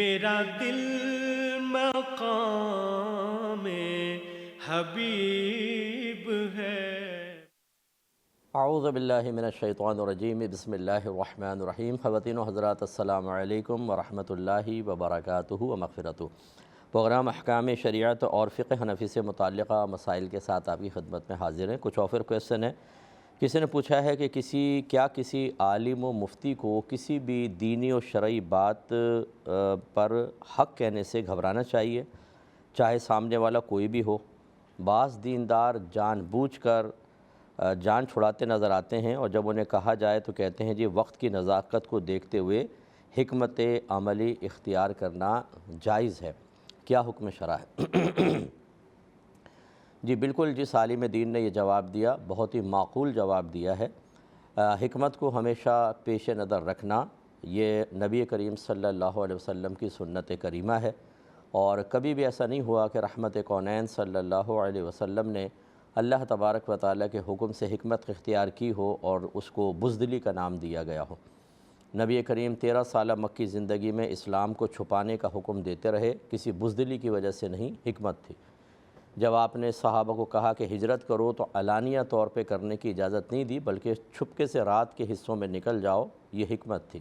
میرا دل مقام حبیب ہے۔ اعوذ باللہ من الشیطان الرجیم، بسم اللہ الرحمن الرحیم۔ خواتین و حضرات، السلام علیکم ورحمۃ اللہ وبرکاتہ و مغفرتہ۔ پروگرام احکام شریعت اور فقہ حنفی سے متعلقہ مسائل کے ساتھ آپ کی خدمت میں حاضر ہیں۔ کچھ آفر کویسچن ہے۔ کسی نے پوچھا ہے کہ کسی عالم و مفتی کو کسی بھی دینی و شرعی بات پر حق کہنے سے گھبرانا چاہیے، چاہے سامنے والا کوئی بھی ہو؟ بعض دیندار جان بوجھ کر جان چھڑاتے نظر آتے ہیں، اور جب انہیں کہا جائے تو کہتے ہیں جی وقت کی نزاکت کو دیکھتے ہوئے حکمت عملی اختیار کرنا جائز ہے، کیا حکم شرع ہے؟ جی بالکل، جس عالم دین نے یہ جواب دیا بہت ہی معقول جواب دیا ہے۔ حکمت کو ہمیشہ پیش نظر رکھنا یہ نبی کریم صلی اللہ علیہ وسلم کی سنت کریمہ ہے، اور کبھی بھی ایسا نہیں ہوا کہ رحمت کونین صلی اللہ علیہ وسلم نے اللہ تبارک و تعالیٰ کے حکم سے حکمت اختیار کی ہو اور اس کو بزدلی کا نام دیا گیا ہو۔ نبی کریم 13 سالہ مکی زندگی میں اسلام کو چھپانے کا حکم دیتے رہے، کسی بزدلی کی وجہ سے نہیں، حکمت تھی۔ جب آپ نے صحابہ کو کہا کہ ہجرت کرو تو علانیہ طور پہ کرنے کی اجازت نہیں دی، بلکہ چھپکے سے رات کے حصوں میں نکل جاؤ، یہ حکمت تھی۔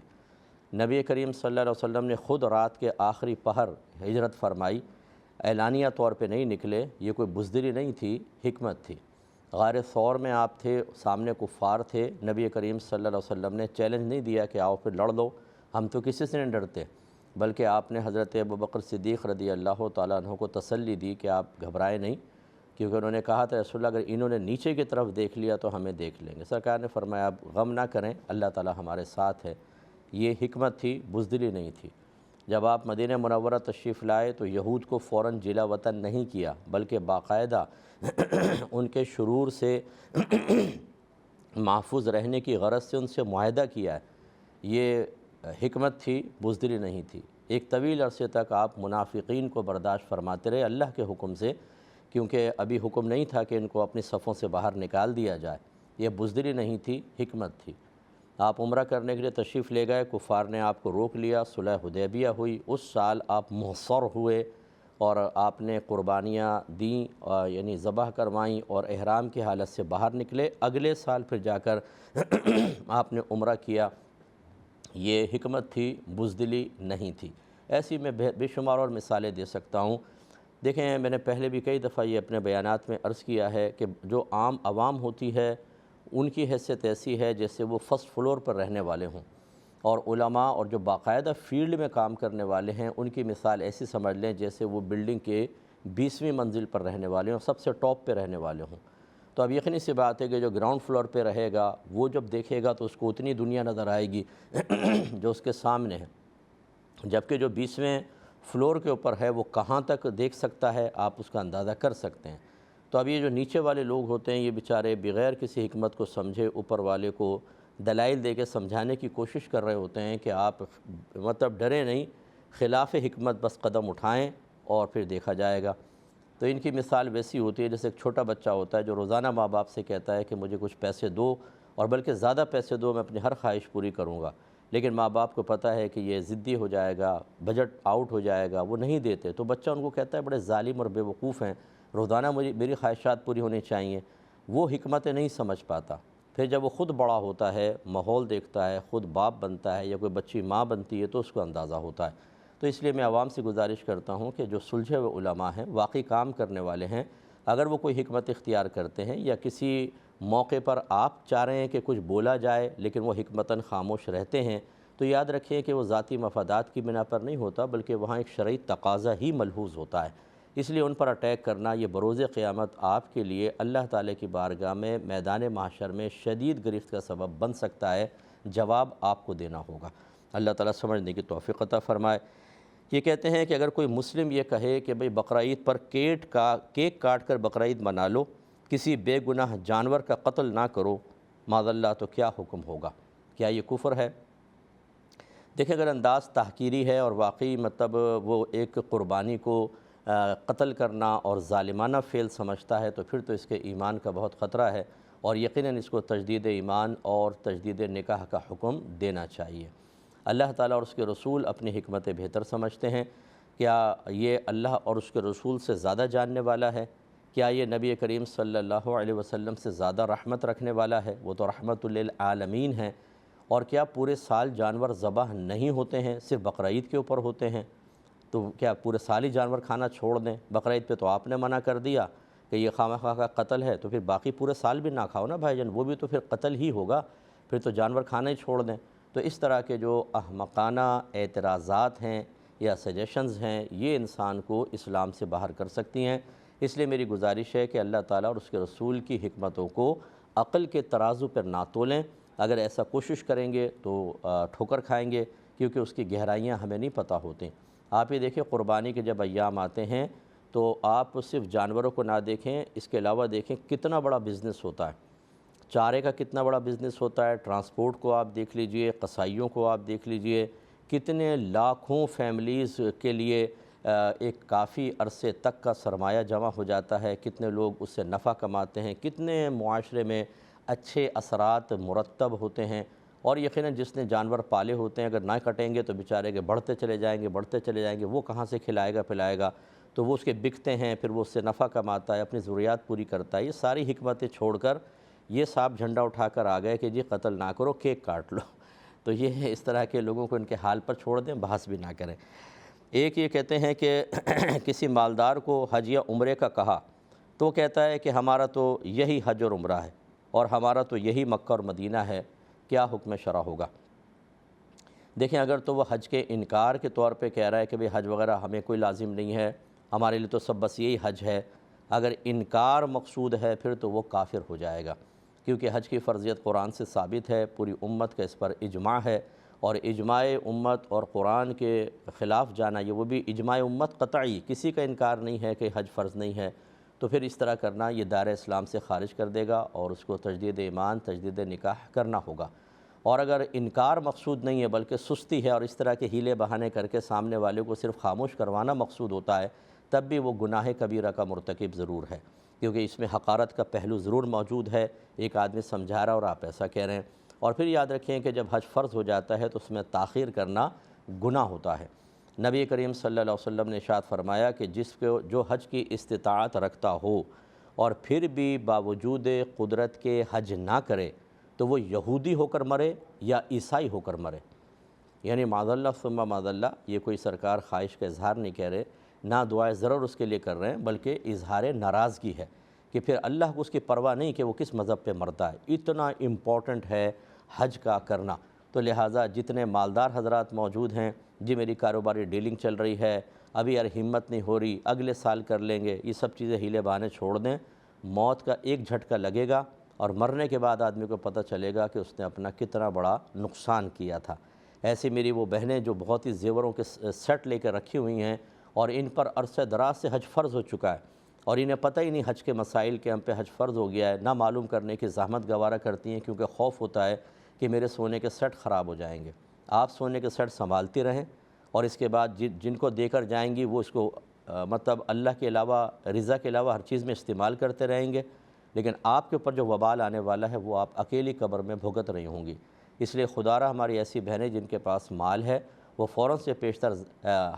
نبی کریم صلی اللہ علیہ وسلم نے خود رات کے آخری پہر ہجرت فرمائی، اعلانیہ طور پہ نہیں نکلے، یہ کوئی بزدلی نہیں تھی، حکمت تھی۔ غار ثور میں آپ تھے، سامنے کفار تھے، نبی کریم صلی اللہ علیہ وسلم نے چیلنج نہیں دیا کہ آؤ پھر لڑ لو، ہم تو کسی سے نہیں ڈرتے، بلکہ آپ نے حضرت ابوبکر صدیق رضی اللہ تعالیٰ عنہ کو تسلی دی کہ آپ گھبرائے نہیں، کیونکہ انہوں نے کہا تھا رسول اللہ اگر انہوں نے نیچے کی طرف دیکھ لیا تو ہمیں دیکھ لیں گے۔ سرکار نے فرمایا آپ غم نہ کریں، اللہ تعالیٰ ہمارے ساتھ ہے، یہ حکمت تھی، بزدلی نہیں تھی۔ جب آپ مدینہ منورہ تشریف لائے تو یہود کو فوراً جلا وطن نہیں کیا، بلکہ باقاعدہ ان کے شرور سے محفوظ رہنے کی غرض سے ان سے معاہدہ کیا ہے، یہ حکمت تھی، بزدلی نہیں تھی۔ ایک طویل عرصے تک آپ منافقین کو برداشت فرماتے رہے اللہ کے حکم سے، کیونکہ ابھی حکم نہیں تھا کہ ان کو اپنی صفوں سے باہر نکال دیا جائے، یہ بزدلی نہیں تھی، حکمت تھی۔ آپ عمرہ کرنے کے لیے تشریف لے گئے، کفار نے آپ کو روک لیا، صلح حدیبیہ ہوئی، اس سال آپ محصر ہوئے اور آپ نے قربانیاں دیں، یعنی ذبح کروائیں اور احرام کی حالت سے باہر نکلے، اگلے سال پھر جا کر آپ نے عمرہ کیا، یہ حکمت تھی، بزدلی نہیں تھی۔ ایسی میں بے شمار اور مثالیں دے سکتا ہوں۔ دیکھیں میں نے پہلے بھی کئی دفعہ یہ اپنے بیانات میں عرض کیا ہے کہ جو عام عوام ہوتی ہے ان کی حیثیت ایسی ہے جیسے وہ فرسٹ فلور پر رہنے والے ہوں، اور علماء اور جو باقاعدہ فیلڈ میں کام کرنے والے ہیں ان کی مثال ایسی سمجھ لیں جیسے وہ بلڈنگ کے 20ویں منزل پر رہنے والے ہوں، سب سے ٹاپ پہ رہنے والے ہوں۔ تو اب یقینی سی بات ہے کہ جو گراؤنڈ فلور پہ رہے گا وہ جب دیکھے گا تو اس کو اتنی دنیا نظر آئے گی جو اس کے سامنے ہے، جبکہ جو 20ویں فلور کے اوپر ہے وہ کہاں تک دیکھ سکتا ہے آپ اس کا اندازہ کر سکتے ہیں۔ تو اب یہ جو نیچے والے لوگ ہوتے ہیں یہ بیچارے بغیر کسی حکمت کو سمجھے اوپر والے کو دلائل دے کے سمجھانے کی کوشش کر رہے ہوتے ہیں کہ آپ مطلب ڈریں نہیں، خلاف حکمت بس قدم اٹھائیں اور پھر دیکھا جائے گا۔ تو ان کی مثال ویسی ہوتی ہے جیسے ایک چھوٹا بچہ ہوتا ہے جو روزانہ ماں باپ سے کہتا ہے کہ مجھے کچھ پیسے دو، اور بلکہ زیادہ پیسے دو، میں اپنی ہر خواہش پوری کروں گا، لیکن ماں باپ کو پتہ ہے کہ یہ ضدی ہو جائے گا، بجٹ آؤٹ ہو جائے گا، وہ نہیں دیتے، تو بچہ ان کو کہتا ہے بڑے ظالم اور بے وقوف ہیں، روزانہ میری خواہشات پوری ہونی چاہیے، وہ حکمتیں نہیں سمجھ پاتا۔ پھر جب وہ خود بڑا ہوتا ہے، ماحول دیکھتا ہے، خود باپ بنتا ہے یا کوئی بچی ماں بنتی ہے تو اس کو اندازہ ہوتا ہے۔ تو اس لیے میں عوام سے گزارش کرتا ہوں کہ جو سلجھے ہوئے علماء ہیں، واقعی کام کرنے والے ہیں، اگر وہ کوئی حکمت اختیار کرتے ہیں یا کسی موقع پر آپ چاہ رہے ہیں کہ کچھ بولا جائے لیکن وہ حکمتاً خاموش رہتے ہیں، تو یاد رکھیں کہ وہ ذاتی مفادات کی بنا پر نہیں ہوتا، بلکہ وہاں ایک شرعی تقاضا ہی ملحوظ ہوتا ہے۔ اس لیے ان پر اٹیک کرنا یہ بروز قیامت آپ کے لیے اللہ تعالیٰ کی بارگاہ میں میدان محشر میں شدید گرفت کا سبب بن سکتا ہے، جواب آپ کو دینا ہوگا۔ اللہ تعالیٰ سمجھنے کی توفیق عطا فرمائے۔ یہ کہتے ہیں کہ اگر کوئی مسلم یہ کہے کہ بھئی بقرعید پر کیک کاٹ کر بقرعید منا لو، کسی بے گناہ جانور کا قتل نہ کرو معاذ اللہ، تو کیا حکم ہوگا؟ کیا یہ کفر ہے؟ دیکھیں اگر انداز تحقیری ہے اور واقعی مطلب وہ ایک قربانی کو قتل کرنا اور ظالمانہ فعل سمجھتا ہے تو پھر تو اس کے ایمان کا بہت خطرہ ہے، اور یقیناً اس کو تجدید ایمان اور تجدید نکاح کا حکم دینا چاہیے۔ اللہ تعالیٰ اور اس کے رسول اپنی حکمت بہتر سمجھتے ہیں؟ کیا یہ اللہ اور اس کے رسول سے زیادہ جاننے والا ہے؟ کیا یہ نبی کریم صلی اللہ علیہ وسلم سے زیادہ رحمت رکھنے والا ہے؟ وہ تو رحمت للعالمین ہیں۔ اور کیا پورے سال جانور ذبح نہیں ہوتے ہیں، صرف بقرعید کے اوپر ہوتے ہیں؟ تو کیا پورے سال ہی جانور کھانا چھوڑ دیں؟ بقرعید پہ تو آپ نے منع کر دیا کہ یہ خواہ کا قتل ہے، تو پھر باقی پورے سال بھی نہ کھاؤ نا بھائی جان، وہ بھی تو پھر قتل ہی ہوگا، پھر تو جانور کھانا ہی چھوڑ دیں۔ تو اس طرح کے جو احمقانہ اعتراضات ہیں یا سجیشنز ہیں، یہ انسان کو اسلام سے باہر کر سکتی ہیں۔ اس لیے میری گزارش ہے کہ اللہ تعالیٰ اور اس کے رسول کی حکمتوں کو عقل کے ترازو پر نہ تولیں۔ اگر ایسا کوشش کریں گے تو ٹھوکر کھائیں گے، کیونکہ اس کی گہرائیاں ہمیں نہیں پتہ ہوتیں۔ آپ یہ دیکھیں قربانی کے جب ایام آتے ہیں تو آپ صرف جانوروں کو نہ دیکھیں، اس کے علاوہ دیکھیں کتنا بڑا بزنس ہوتا ہے، چارے کا کتنا بڑا بزنس ہوتا ہے، ٹرانسپورٹ کو آپ دیکھ لیجئے، قصائیوں کو آپ دیکھ لیجئے، کتنے لاکھوں فیملیز کے لیے ایک کافی عرصے تک کا سرمایہ جمع ہو جاتا ہے، کتنے لوگ اس سے نفع کماتے ہیں، کتنے معاشرے میں اچھے اثرات مرتب ہوتے ہیں۔ اور یقیناً جس نے جانور پالے ہوتے ہیں اگر نہ کٹیں گے تو بیچارے کے بڑھتے چلے جائیں گے، وہ کہاں سے کھلائے گا پلائے گا، تو وہ اس کے بکتے ہیں، پھر وہ اس سے نفع کماتا ہے، اپنی ضروریات پوری کرتا ہے۔ یہ ساری حکمتیں چھوڑ کر یہ صاحب جھنڈا اٹھا کر آ گئے کہ جی قتل نہ کرو، کیک کاٹ لو۔ تو یہ اس طرح کے لوگوں کو ان کے حال پر چھوڑ دیں، بحث بھی نہ کریں۔ ایک یہ کہتے ہیں کہ کسی مالدار کو حج یا عمرے کا کہا تو وہ کہتا ہے کہ ہمارا تو یہی حج اور عمرہ ہے اور ہمارا تو یہی مکہ اور مدینہ ہے، کیا حکم شرع ہوگا؟ دیکھیں اگر تو وہ حج کے انکار کے طور پہ کہہ رہا ہے کہ بھئی حج وغیرہ ہمیں کوئی لازم نہیں ہے، ہمارے لیے تو سب بس یہی حج ہے، اگر انکار مقصود ہے پھر تو وہ کافر ہو جائے گا، کیونکہ حج کی فرضیت قرآن سے ثابت ہے، پوری امت کا اس پر اجماع ہے، اور اجماع امت اور قرآن کے خلاف جانا، یہ وہ بھی اجماع امت قطعی، کسی کا انکار نہیں ہے کہ حج فرض نہیں ہے، تو پھر اس طرح کرنا یہ دائرہ اسلام سے خارج کر دے گا اور اس کو تجدید ایمان، تجدید نکاح کرنا ہوگا۔ اور اگر انکار مقصود نہیں ہے بلکہ سستی ہے اور اس طرح کے ہیلے بہانے کر کے سامنے والے کو صرف خاموش کروانا مقصود ہوتا ہے، تب بھی وہ گناہ کبیرہ کا مرتکب ضرور ہے، کیونکہ اس میں حقارت کا پہلو ضرور موجود ہے، ایک آدمی سمجھا رہا اور آپ ایسا کہہ رہے ہیں۔ اور پھر یاد رکھیں کہ جب حج فرض ہو جاتا ہے تو اس میں تاخیر کرنا گناہ ہوتا ہے۔ نبی کریم صلی اللہ علیہ وسلم نے ارشاد فرمایا کہ جو حج کی استطاعت رکھتا ہو اور پھر بھی باوجود قدرت کے حج نہ کرے تو وہ یہودی ہو کر مرے یا عیسائی ہو کر مرے۔ یعنی معاذ اللہ ثم معاذ اللہ، یہ کوئی سرکار خواہش کا اظہار نہیں کہہ رہے، نہ دعائے ضرر اس کے لیے کر رہے ہیں، بلکہ اظہار ناراضگی ہے کہ پھر اللہ کو اس کی پرواہ نہیں کہ وہ کس مذہب پہ مرتا ہے، اتنا امپورٹنٹ ہے حج کا کرنا۔ تو لہٰذا جتنے مالدار حضرات موجود ہیں، جی میری کاروباری ڈیلنگ چل رہی ہے، ابھی یار ہمت نہیں ہو رہی، اگلے سال کر لیں گے، یہ سب چیزیں ہیلے بہانے چھوڑ دیں۔ موت کا ایک جھٹکا لگے گا اور مرنے کے بعد آدمی کو پتہ چلے گا کہ اس نے اپنا کتنا بڑا نقصان کیا تھا۔ ایسی میری وہ بہنیں جو بہت ہی زیوروں کے سیٹ لے کے رکھی ہوئی ہیں اور ان پر عرصہ دراز سے حج فرض ہو چکا ہے اور انہیں پتہ ہی نہیں حج کے مسائل کہ ہم پہ حج فرض ہو گیا ہے، نہ معلوم کرنے کی زحمت گوارہ کرتی ہیں کیونکہ خوف ہوتا ہے کہ میرے سونے کے سیٹ خراب ہو جائیں گے۔ آپ سونے کے سیٹ سنبھالتی رہیں اور اس کے بعد جن کو دے کر جائیں گی وہ اس کو مطلب اللہ کے علاوہ، رضا کے علاوہ ہر چیز میں استعمال کرتے رہیں گے، لیکن آپ کے اوپر جو وبال آنے والا ہے وہ آپ اکیلی قبر میں بھگت رہی ہوں گی۔ اس لیے خدا را ہماری ایسی بہنیں جن کے پاس مال ہے وہ فوراً سے پیشتر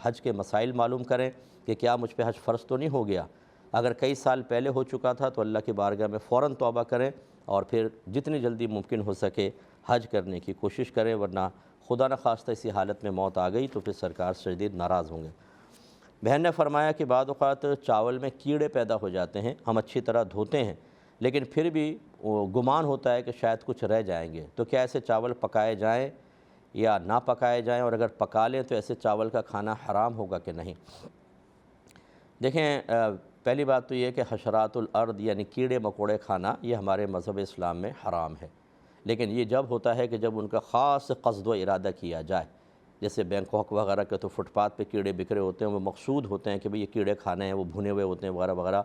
حج کے مسائل معلوم کریں کہ کیا مجھ پہ حج فرض تو نہیں ہو گیا۔ اگر کئی سال پہلے ہو چکا تھا تو اللہ کی بارگاہ میں فوراً توبہ کریں اور پھر جتنی جلدی ممکن ہو سکے حج کرنے کی کوشش کریں، ورنہ خدا نخواستہ اسی حالت میں موت آ گئی تو پھر سرکار سے شدید ناراض ہوں گے۔ بہن نے فرمایا کہ بعض اوقات چاول میں کیڑے پیدا ہو جاتے ہیں، ہم اچھی طرح دھوتے ہیں لیکن پھر بھی گمان ہوتا ہے کہ شاید کچھ رہ جائیں گے، تو کیا ایسے چاول پکائے جائیں یا نہ پکائے جائیں، اور اگر پکا لیں تو ایسے چاول کا کھانا حرام ہوگا کہ نہیں؟ دیکھیں پہلی بات تو یہ کہ حشرات الارض یعنی کیڑے مکوڑے کھانا یہ ہمارے مذہب اسلام میں حرام ہے، لیکن یہ جب ہوتا ہے کہ جب ان کا خاص قصد و ارادہ کیا جائے، جیسے بینکاک وغیرہ کے تو فٹ پاتھ پہ کیڑے بکھرے ہوتے ہیں، وہ مقصود ہوتے ہیں کہ بھئی یہ کیڑے کھانے ہیں، وہ بھنے ہوئے ہوتے ہیں وغیرہ وغیرہ۔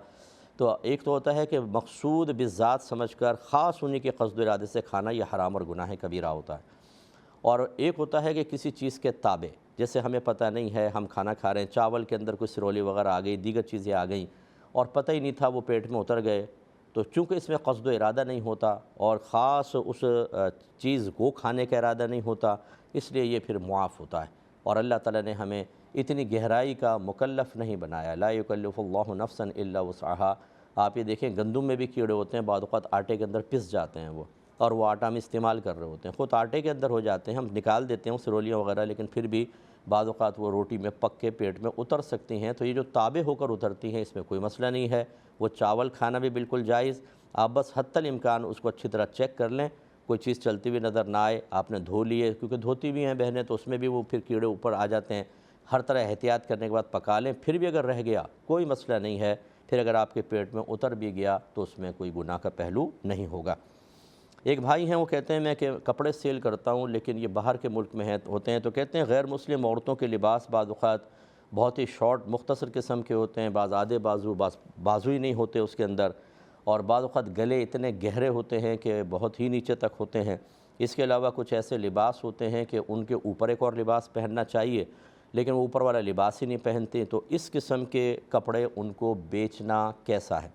تو ایک تو ہوتا ہے کہ مقصود بالذات سمجھ کر خاص انہی کے قصد و ارادے سے کھانا یہ حرام اور گناہ کبیرہ ہوتا ہے، اور ایک ہوتا ہے کہ کسی چیز کے تابع، جیسے ہمیں پتہ نہیں ہے، ہم کھانا کھا رہے ہیں، چاول کے اندر کوئی سرولی وغیرہ آ گئی، دیگر چیزیں آ گئیں اور پتہ ہی نہیں تھا، وہ پیٹ میں اتر گئے، تو چونکہ اس میں قصد و ارادہ نہیں ہوتا اور خاص اس چیز کو کھانے کا ارادہ نہیں ہوتا، اس لیے یہ پھر معاف ہوتا ہے۔ اور اللہ تعالیٰ نے ہمیں اتنی گہرائی کا مکلف نہیں بنایا، لا یکلف اللہ نفسا الا وسعہا۔ آپ یہ دیکھیں گندم میں بھی کیڑے ہوتے ہیں، بعض اوقات آٹے کے اندر پس جاتے ہیں وہ، اور وہ آٹا ہم استعمال کر رہے ہوتے ہیں، خود آٹے کے اندر ہو جاتے ہیں، ہم نکال دیتے ہیں سرولیاں وغیرہ، لیکن پھر بھی بعض اوقات وہ روٹی میں پک کے پیٹ میں اتر سکتی ہیں۔ تو یہ جو تابع ہو کر اترتی ہیں اس میں کوئی مسئلہ نہیں ہے، وہ چاول کھانا بھی بالکل جائز۔ آپ بس حتی الامکان اس کو اچھی طرح چیک کر لیں، کوئی چیز چلتی ہوئی نظر نہ آئے، آپ نے دھو لیے، کیونکہ دھوتی بھی ہیں بہنیں تو اس میں بھی وہ پھر کیڑے اوپر آ جاتے ہیں۔ ہر طرح احتیاط کرنے کے بعد پکا لیں، پھر بھی اگر رہ گیا کوئی مسئلہ نہیں ہے، پھر اگر آپ کے پیٹ میں اتر بھی گیا تو اس میں کوئی گناہ کا پہلو نہیں ہوگا۔ ایک بھائی ہیں، وہ کہتے ہیں میں کہ کپڑے سیل کرتا ہوں لیکن یہ باہر کے ملک میں ہوتے ہیں، تو کہتے ہیں غیر مسلم عورتوں کے لباس بعض اوقات بہت ہی شارٹ مختصر قسم کے ہوتے ہیں، بعض آدھے بازو، بعض بازو ہی نہیں ہوتے اس کے اندر، اور بعض اوقات گلے اتنے گہرے ہوتے ہیں کہ بہت ہی نیچے تک ہوتے ہیں۔ اس کے علاوہ کچھ ایسے لباس ہوتے ہیں کہ ان کے اوپر ایک اور لباس پہننا چاہیے لیکن وہ اوپر والا لباس ہی نہیں پہنتے، تو اس قسم کے کپڑے ان کو بیچنا کیسا ہے؟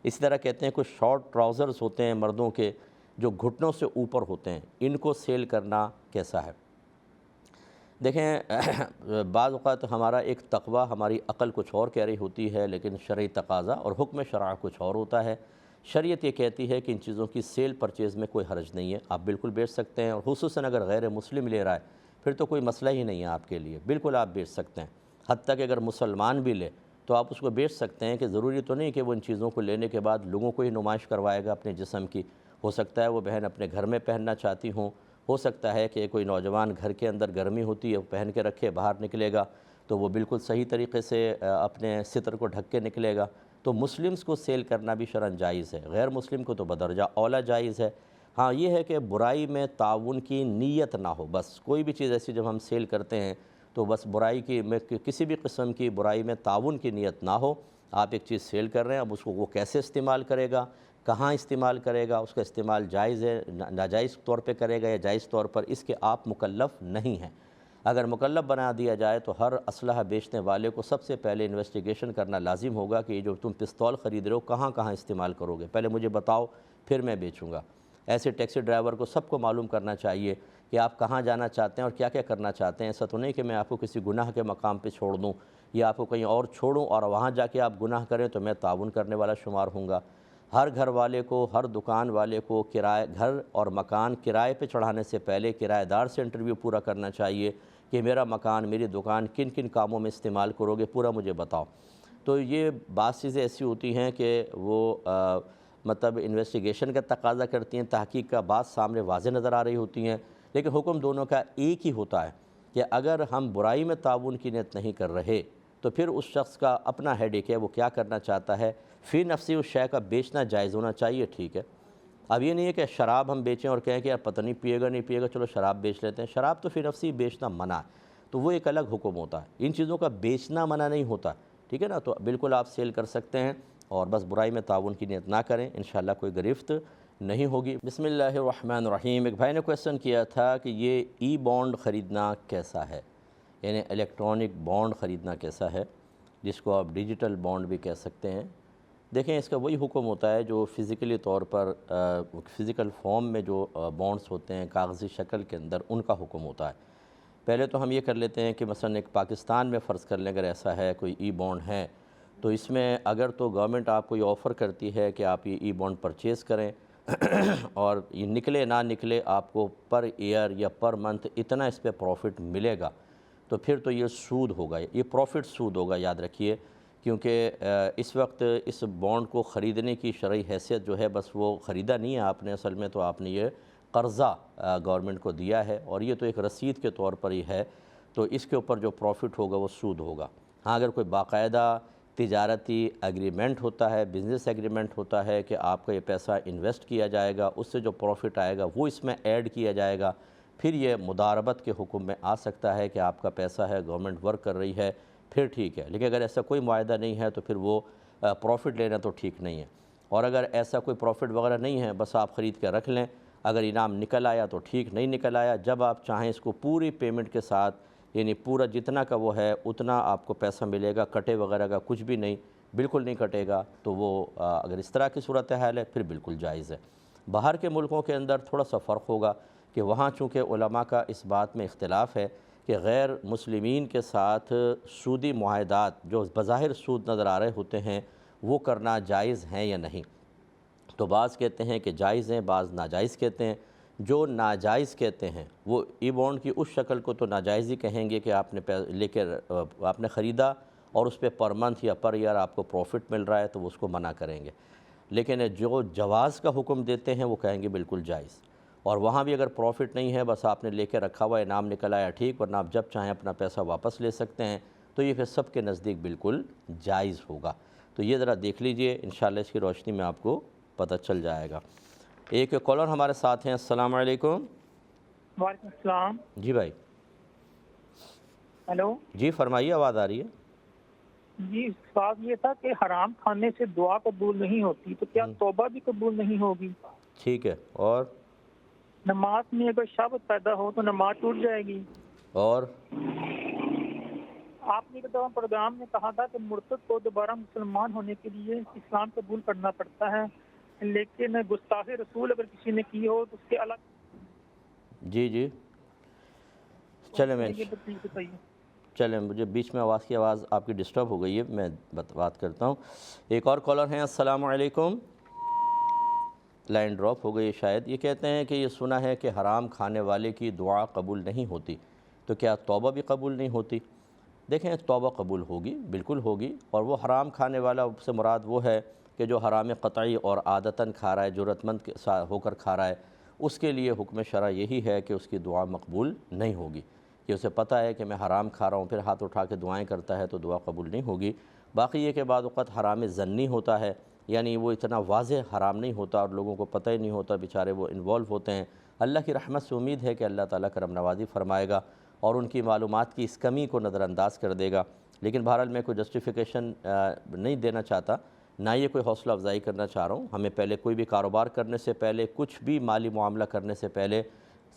اسی طرح کہتے ہیں کچھ شارٹ ٹراؤزرز ہوتے ہیں مردوں کے جو گھٹنوں سے اوپر ہوتے ہیں، ان کو سیل کرنا کیسا ہے؟ دیکھیں بعض اوقات ہمارا ایک تقوی، ہماری عقل کچھ اور کہہ رہی ہوتی ہے، لیکن شرعی تقاضا اور حکم شرع کچھ اور ہوتا ہے۔ شریعت یہ کہتی ہے کہ ان چیزوں کی سیل پرچیز میں کوئی حرج نہیں ہے، آپ بالکل بیچ سکتے ہیں، اور خصوصاً اگر غیر مسلم لے رہا ہے پھر تو کوئی مسئلہ ہی نہیں ہے آپ کے لیے، بالکل آپ بیچ سکتے ہیں۔ حتیٰ کہ اگر مسلمان بھی لے تو آپ اس کو بیچ سکتے ہیں، کہ ضروری تو نہیں کہ وہ ان چیزوں کو لینے کے بعد لوگوں کو ہی نمائش کروائے گا اپنے جسم کی، ہو سکتا ہے وہ بہن اپنے گھر میں پہننا چاہتی ہوں، ہو سکتا ہے کہ کوئی نوجوان گھر کے اندر گرمی ہوتی ہے وہ پہن کے رکھے، باہر نکلے گا تو وہ بالکل صحیح طریقے سے اپنے ستر کو ڈھک کے نکلے گا۔ تو مسلمز کو سیل کرنا بھی شرعاً جائز ہے، غیر مسلم کو تو بدرجہ اولیٰ جائز ہے۔ ہاں یہ ہے کہ برائی میں تعاون کی نیت نہ ہو، بس کوئی بھی چیز ایسی جب ہم سیل کرتے ہیں تو بس برائی کی میں کسی بھی قسم کی برائی میں تعاون کی نیت نہ ہو۔ آپ ایک چیز سیل کر رہے ہیں، اب اس کو وہ کیسے استعمال کرے گا، کہاں استعمال کرے گا، اس کا استعمال جائز ہے ناجائز طور پہ کرے گا یا جائز طور پر، اس کے آپ مکلف نہیں ہیں۔ اگر مکلف بنا دیا جائے تو ہر اسلحہ بیچنے والے کو سب سے پہلے انویسٹیگیشن کرنا لازم ہوگا کہ یہ جو تم پستول خرید رہے ہو کہاں کہاں استعمال کرو گے، پہلے مجھے بتاؤ پھر میں بیچوں گا۔ ایسے ٹیکسی ڈرائیور کو سب کو معلوم کرنا چاہیے کہ آپ کہاں جانا چاہتے ہیں اور کیا کیا کرنا چاہتے ہیں۔ ایسا تو نہیں کہ میں آپ کو کسی گناہ کے مقام پہ چھوڑ دوں یا آپ کو کہیں اور چھوڑوں اور وہاں جا کے آپ گناہ کریں تو میں تعاون کرنے والا شمار ہوں گا۔ ہر گھر والے کو، ہر دکان والے کو گھر اور مکان کرائے پہ چڑھانے سے پہلے کرایہ دار سے انٹرویو پورا کرنا چاہیے کہ میرا مکان، میری دکان کن کن کاموں میں استعمال کرو گے، پورا مجھے بتاؤ۔ تو یہ بعض چیزیں ایسی ہوتی ہیں کہ وہ مطلب انویسٹیگیشن کا تقاضا کرتی ہیں، تحقیق کا بعض سامنے واضح نظر آ رہی ہوتی ہیں، لیکن حکم دونوں کا ایک ہی ہوتا ہے کہ اگر ہم برائی میں تعاون کی نیت نہیں کر رہے تو پھر اس شخص کا اپنا ہیڈیک ہے، وہ کیا کرنا چاہتا ہے۔ فی نفسی اس شے کا بیچنا جائز ہونا چاہیے، ٹھیک ہے۔ اب یہ نہیں ہے کہ شراب ہم بیچیں اور کہیں کہ یار پتہ نہیں پیے گا نہیں پیے گا، چلو شراب بیچ لیتے ہیں، شراب تو فی نفسی بیچنا منع ہے، تو وہ ایک الگ حکم ہوتا ہے۔ ان چیزوں کا بیچنا منع نہیں ہوتا، ٹھیک ہے نا، تو بالکل آپ سیل کر سکتے ہیں اور بس برائی میں تعاون کی نیت نہ کریں، انشاءاللہ کوئی گرفت نہیں ہوگی۔ بسم اللہ الرحمن الرحیم۔ ایک بھائی نے کویسچن کیا تھا کہ یہ ای بانڈ خریدنا کیسا ہے، یعنی الیکٹرانک بانڈ خریدنا کیسا ہے، جس کو آپ ڈیجیٹل بانڈ بھی کہہ سکتے ہیں۔ دیکھیں اس کا وہی حکم ہوتا ہے جو فزیکلی طور پر فزیکل فارم میں جو بانڈز ہوتے ہیں کاغذی شکل کے اندر، ان کا حکم ہوتا ہے۔ پہلے تو ہم یہ کر لیتے ہیں کہ مثلا ایک پاکستان میں فرض کر لیں اگر ایسا ہے کوئی ای بانڈ ہے تو اس میں اگر تو گورنمنٹ آپ کو یہ آفر کرتی ہے کہ آپ یہ ای بانڈ پرچیز کریں اور یہ نکلے نہ نکلے آپ کو پر ایئر یا پر منتھ اتنا اس پہ پروفٹ ملے گا، تو پھر تو یہ سود ہوگا، یہ پروفٹ سود ہوگا، یاد رکھیے، کیونکہ اس وقت اس بانڈ کو خریدنے کی شرعی حیثیت جو ہے بس وہ خریدا نہیں ہے آپ نے، اصل میں تو آپ نے یہ قرضہ گورنمنٹ کو دیا ہے اور یہ تو ایک رسید کے طور پر ہی ہے، تو اس کے اوپر جو پروفٹ ہوگا وہ سود ہوگا۔ ہاں اگر کوئی باقاعدہ تجارتی ایگریمنٹ ہوتا ہے، بزنس ایگریمنٹ ہوتا ہے کہ آپ کا یہ پیسہ انویسٹ کیا جائے گا، اس سے جو پروفٹ آئے گا وہ اس میں ایڈ کیا جائے گا، پھر یہ مداربت کے حکم میں آ سکتا ہے کہ آپ کا پیسہ ہے، گورنمنٹ ورک کر رہی ہے، پھر ٹھیک ہے۔ لیکن اگر ایسا کوئی معاہدہ نہیں ہے تو پھر وہ پروفٹ لینا تو ٹھیک نہیں ہے، اور اگر ایسا کوئی پروفٹ وغیرہ نہیں ہے بس آپ خرید کے رکھ لیں، اگر انعام نکل آیا تو ٹھیک، نہیں نکل آیا جب آپ چاہیں اس کو پوری پیمنٹ کے ساتھ، یعنی پورا جتنا کا وہ ہے اتنا آپ کو پیسہ ملے گا، کٹے وغیرہ کا کچھ بھی نہیں، بالکل نہیں کٹے گا، تو وہ اگر اس طرح کی صورتحال ہے پھر بالکل جائز ہے۔ باہر کے ملکوں کے اندر تھوڑا سا فرق ہوگا، کہ وہاں چونکہ علماء کا اس بات میں اختلاف ہے کہ غیر مسلمین کے ساتھ سودی معاہدات جو بظاہر سود نظر آ رہے ہوتے ہیں وہ کرنا جائز ہیں یا نہیں۔ تو بعض کہتے ہیں کہ جائز ہیں، بعض ناجائز کہتے ہیں۔ جو ناجائز کہتے ہیں وہ ای بانڈ کی اس شکل کو تو ناجائز ہی کہیں گے کہ آپ نے لے کے آپ نے خریدا اور اس پہ پر منتھ یا پر ایئر آپ کو پروفٹ مل رہا ہے تو وہ اس کو منع کریں گے، لیکن جو جواز کا حکم دیتے ہیں وہ کہیں گے بالکل جائز، اور وہاں بھی اگر پروفٹ نہیں ہے، بس آپ نے لے کے رکھا ہوا انعام نکل آیا ٹھیک، ورنہ آپ جب چاہیں اپنا پیسہ واپس لے سکتے ہیں، تو یہ پھر سب کے نزدیک بالکل جائز ہوگا۔ تو یہ ذرا دیکھ لیجئے، انشاءاللہ اس کی روشنی میں آپ کو پتہ چل جائے گا۔ ایک کالر ہمارے ساتھ ہیں، السلام علیکم۔ وعلیکم السلام۔ جی بھائی، ہیلو جی فرمائیے، آواز آ رہی ہے؟ جی، سوال یہ تھا کہ حرام کھانے سے دعا قبول نہیں ہوتی تو کیا توبہ بھی قبول نہیں ہوگی؟ ٹھیک ہے، اور نماز میں اگر شہوت پیدا ہو تو نماز ٹوٹ جائے گی؟ اور آپ نے ایک دفعہ پروگرام میں کہا تھا کہ مرتد کو دوبارہ مسلمان ہونے کے لیے اسلام قبول کرنا پڑتا ہے، لیکن گستاخ رسول اگر کسی نے کی ہو تو اس کے الگ جی جی چلیں یہ بتائیے۔ چلیں، مجھے بیچ میں آواز آپ کی ڈسٹرب ہو گئی ہے، میں بات کرتا ہوں۔ ایک اور کالر ہیں، السلام علیکم۔ لائن ڈراپ ہو گئی شاید۔ یہ کہتے ہیں کہ یہ سنا ہے کہ حرام کھانے والے کی دعا قبول نہیں ہوتی، تو کیا توبہ بھی قبول نہیں ہوتی؟ دیکھیں، توبہ قبول ہوگی، بالکل ہوگی، اور وہ حرام کھانے والا سے مراد وہ ہے کہ جو حرام قطعی اور عادتاً کھا رہا ہے، جرأت مند ہو کر کھا رہا ہے، اس کے لیے حکم شرع یہی ہے کہ اس کی دعا مقبول نہیں ہوگی، کہ اسے پتہ ہے کہ میں حرام کھا رہا ہوں، پھر ہاتھ اٹھا کے دعائیں کرتا ہے تو دعا قبول نہیں ہوگی۔ باقی یہ کہ بعض اوقات حرام ظنی ہوتا ہے، یعنی وہ اتنا واضح حرام نہیں ہوتا اور لوگوں کو پتہ ہی نہیں ہوتا، بیچارے وہ انوالو ہوتے ہیں۔ اللہ کی رحمت سے امید ہے کہ اللہ تعالیٰ کرم نوازی فرمائے گا اور ان کی معلومات کی اس کمی کو نظر انداز کر دے گا۔ لیکن بہرحال میں کوئی جسٹیفیکیشن نہیں دینا چاہتا، نہ یہ کوئی حوصلہ افزائی کرنا چاہ رہا ہوں۔ ہمیں پہلے کوئی بھی کاروبار کرنے سے پہلے، کچھ بھی مالی معاملہ کرنے سے پہلے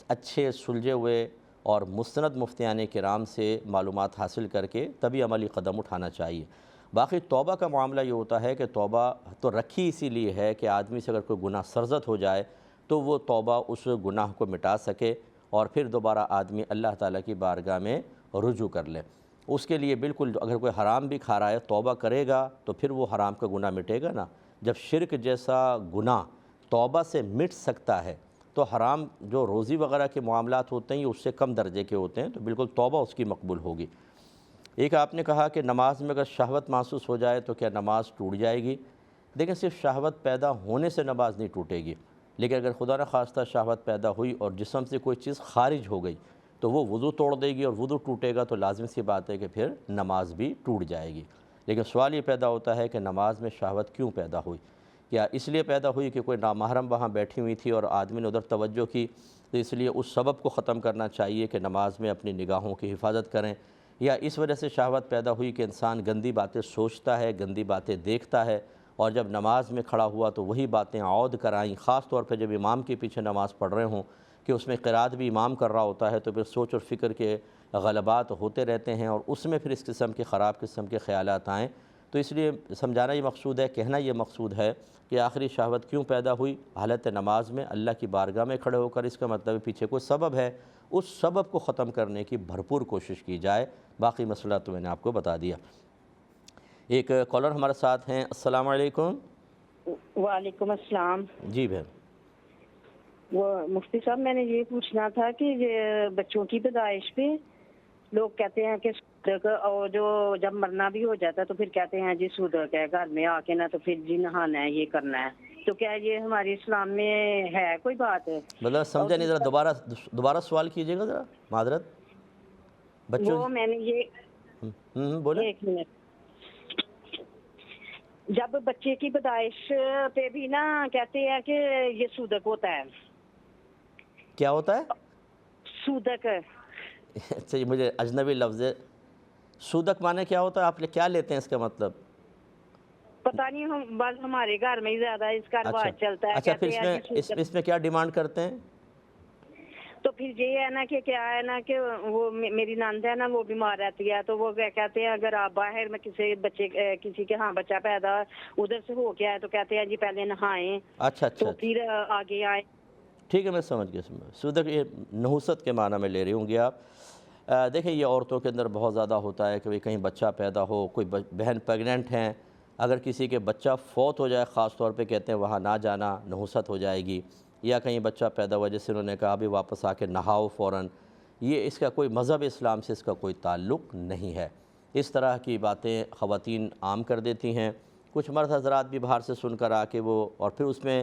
اچھے سلجھے ہوئے اور مستند مفتیان کرام سے معلومات حاصل کر کے تبھی عملی قدم اٹھانا چاہیے۔ باقی توبہ کا معاملہ یہ ہوتا ہے کہ توبہ تو رکھی اسی لیے ہے کہ آدمی سے اگر کوئی گناہ سرزد ہو جائے تو وہ توبہ اس گناہ کو مٹا سکے اور پھر دوبارہ آدمی اللہ تعالیٰ کی بارگاہ میں رجوع کر لے۔ اس کے لیے بالکل اگر کوئی حرام بھی کھا رہا ہے، توبہ کرے گا تو پھر وہ حرام کا گناہ مٹے گا نا۔ جب شرک جیسا گناہ توبہ سے مٹ سکتا ہے تو حرام جو روزی وغیرہ کے معاملات ہوتے ہیں یہ اس سے کم درجے کے ہوتے ہیں، تو بالکل توبہ اس کی مقبول ہوگی۔ ایک آپ نے کہا کہ نماز میں اگر شہوت محسوس ہو جائے تو کیا نماز ٹوٹ جائے گی؟ دیکھیں، صرف شہوت پیدا ہونے سے نماز نہیں ٹوٹے گی، لیکن اگر خدا نخواستہ شہوت پیدا ہوئی اور جسم سے کوئی چیز خارج ہو گئی تو وہ وضو توڑ دے گی، اور وضو ٹوٹے گا تو لازم سی بات ہے کہ پھر نماز بھی ٹوٹ جائے گی۔ لیکن سوال یہ پیدا ہوتا ہے کہ نماز میں شہوت کیوں پیدا ہوئی؟ کیا اس لیے پیدا ہوئی کہ کوئی نامحرم وہاں بیٹھی ہوئی تھی اور آدمی نے ادھر توجہ کی، تو اس لیے اس سبب کو ختم کرنا چاہیے کہ نماز میں اپنی نگاہوں کی حفاظت کریں؟ یا اس وجہ سے شہوت پیدا ہوئی کہ انسان گندی باتیں سوچتا ہے، گندی باتیں دیکھتا ہے، اور جب نماز میں کھڑا ہوا تو وہی باتیں عود کرائیں، خاص طور پہ جب امام کے پیچھے نماز پڑھ رہے ہوں کہ اس میں قرات بھی امام کر رہا ہوتا ہے، تو پھر سوچ اور فکر کے غلبات ہوتے رہتے ہیں اور اس میں پھر اس قسم کے خراب قسم کے خیالات آئیں۔ تو اس لیے سمجھانا یہ مقصود ہے، کہنا یہ مقصود ہے کہ آخری شہوت کیوں پیدا ہوئی حالت نماز میں اللہ کی بارگاہ میں کھڑے ہو کر، اس کا مطلب پیچھے کوئی سبب ہے، اس سبب کو ختم کرنے کی بھرپور کوشش کی جائے۔ باقی مسئلہ تو میں نے آپ کو بتا دیا۔ ایک کالر ہمارے ساتھ ہیں، السلام علیکم۔ وعلیکم السلام۔ جی بہن، وہ مفتی صاحب، میں نے یہ پوچھنا تھا کہ یہ بچوں کی پیدائش پہ لوگ کہتے ہیں کہ صدق، اور جو جب مرنا بھی ہو جاتا ہے تو پھر کہتے ہیں جی صدق ہے، گھر میں آ کے نا تو پھر جی نہانا ہے، یہ کرنا ہے، تو کیا یہ ہمارے اسلام میں ہے کوئی بات ہے؟ مطلب سمجھا نہیں، ذرا دوبارہ سوال کیجیے گا ذرا، معذرت۔ بچوں وہ میں نے یہ بولیں۔ ایک منٹ، جب بچے کی پیدائش پہ بھی نا کہتے ہیں کہ یہ صدق ہوتا ہے۔ کیا ہوتا ہے؟ صدق۔ اچھا، یہ مجھے اجنبی لفظ ہے، سودک معنی کیا ہوتا ہے؟ آپ کیا لیتے ہیں اس کا مطلب؟ پتہ نہیں، ہم بس ہمارے گھر میں ہی زیادہ اس کا رواج چلتا ہے۔ اچھا، پھر کہتے ہیں جی اس میں کیا ڈیمانڈ کرتے ہیں؟ تو پھر یہ ہے نا کہ کیا ہے نا کہ وہ میری نند ہے نا، وہ بیمار رہتی ہے، تو وہ کہتے ہیں اگر آپ باہر میں کسی کے ہاں بچہ پیدا ادھر سے ہو گیا ہے تو کہتے ہیں جی پہلے نہائیں، اچھا تو پھر آگے آئے۔ ٹھیک ہے، میں سمجھ گیا سودک یہ نحوست کے معنی میں لے رہی ہوں گی آپ۔ دیکھیں یہ عورتوں کے اندر بہت زیادہ ہوتا ہے کہ بھئی کہیں بچہ پیدا ہو، کوئی بہن پیگننٹ ہیں، اگر کسی کے بچہ فوت ہو جائے خاص طور پہ کہتے ہیں وہاں نہ جانا، نحوست ہو جائے گی، یا کہیں بچہ پیدا ہوا جیسے انہوں نے کہا بھی واپس آ کے نہاؤ فوراً، یہ اس کا کوئی مذہب اسلام سے اس کا کوئی تعلق نہیں ہے۔ اس طرح کی باتیں خواتین عام کر دیتی ہیں، کچھ مرد حضرات بھی باہر سے سن کر آ کے وہ اور پھر اس میں